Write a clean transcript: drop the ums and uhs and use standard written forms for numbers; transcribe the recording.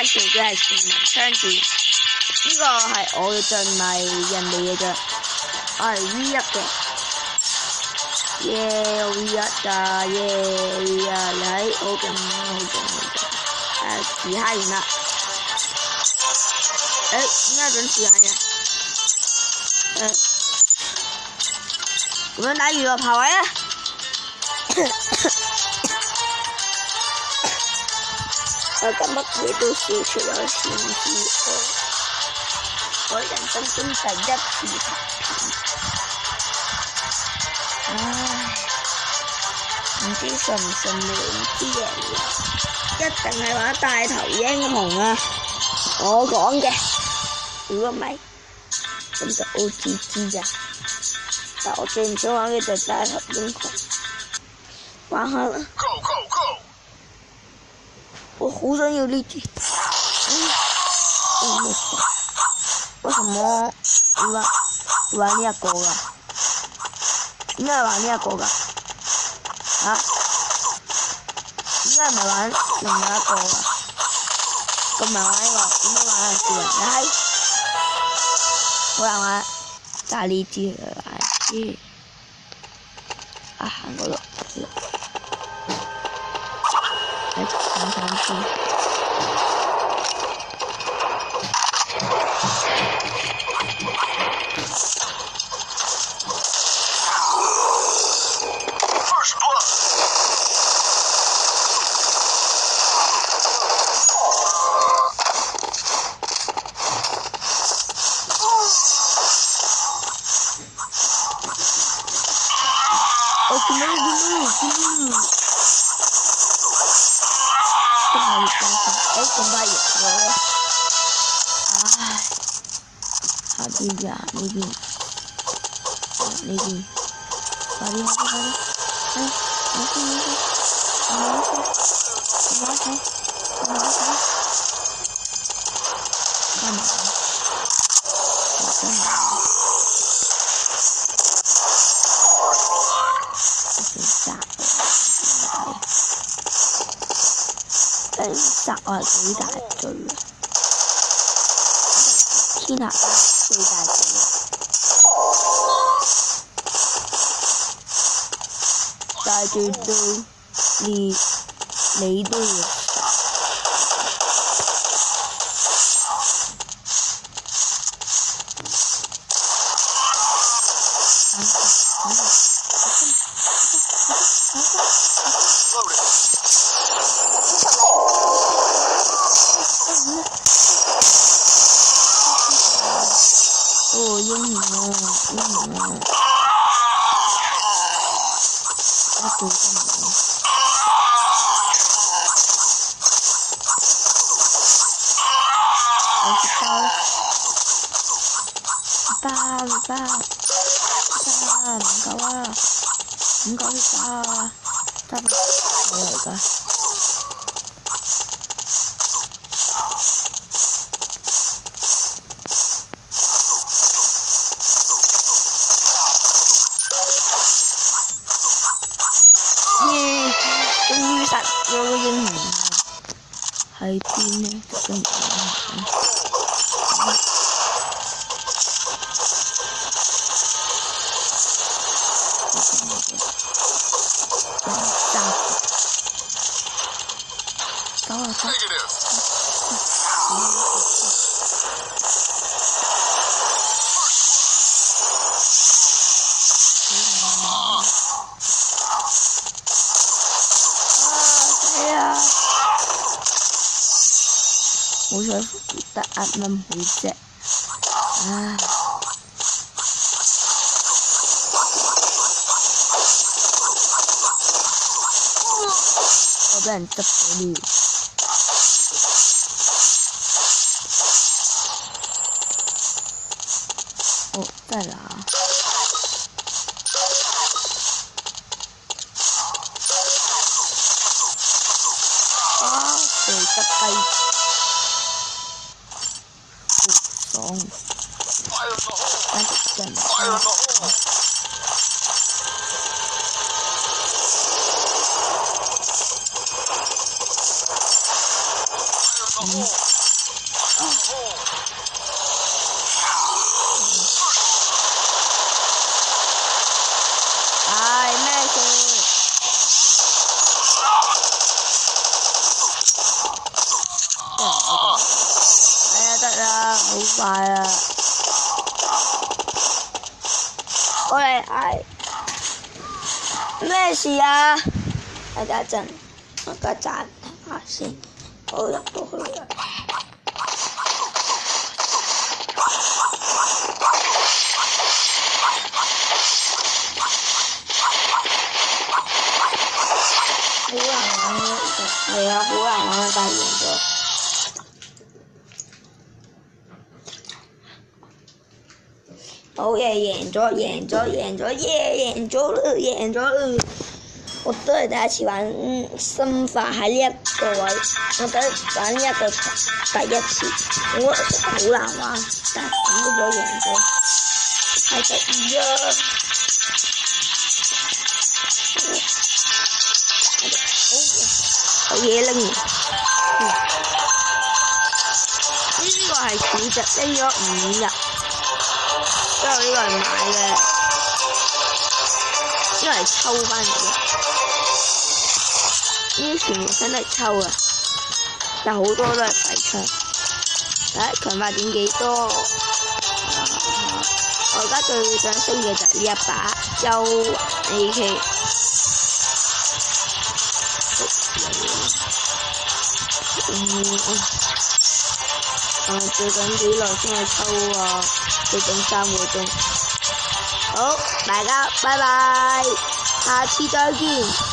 紹嘅係全民槍戰，呢個係我嘅仗，唔係人哋嘅仗，我係 V1嘅。耶 V1㗎，耶 V1，你睇好勁好勁，自嗨完啦。點解準時間嘅？咁樣打住個排位啊！我今日都笑出有錢知我人生中第一次拍片，唉，唔知順唔順利唔知贏嘅，一定係玩大頭英雄啊！我講嘅，如果唔係，咁就 OGG 咋。但我最唔想玩嘅就係大頭英雄，玩下啦。我好想要呢隻，為什麼玩呢一個㗎？點解玩呢一個㗎？啊？點解唔係玩另外一個㗎？咁唔係玩呢個，點解玩少人街？好難玩，揸呢支嚟玩。啊，行嗰度。咁快贏咗，唉！下邊呀，呢邊，呢邊，快啲，殺我係幾大罪啊！天下最大罪，大罪到連你都要殺。英雄啊！我做得唔好。我知道。唔夠啊！唔夠啲打啊！得唔得？我嚟㗎。終於殺咗個英雄啦！喺邊呢？就跟住好彩得1蚊每隻，唉！我俾人執咗了。哦，在哪？啊，肥得雞。爽！簡直真係〜真係好過。係啊，得啦，好快啊！過嚟係咩事啊？等一陣，我而家暫停下先，我入到去啦。好難玩嘅，係啊，好難玩嘅，但係贏咗。好嘢，贏咗，贏咗，贏咗，耶！贏咗啦，贏咗啦！我都係第一次玩生化喺呢一個位，我第一玩呢一個第一次，我覺得好難玩，但係咁都咗贏咗，太得意啦！好嘢拎完，呢個係市值拎咗5日。之後呢個係買嘅，呢個係抽翻嚟嘅，呢啲全部真係抽啊！但好多都係廢槍。睇強化點幾多？我而家最想升嘅就係呢一把幽魂 AK。最緊幾耐先去抽啊？要等3個鐘。好，大家拜拜，下次再見。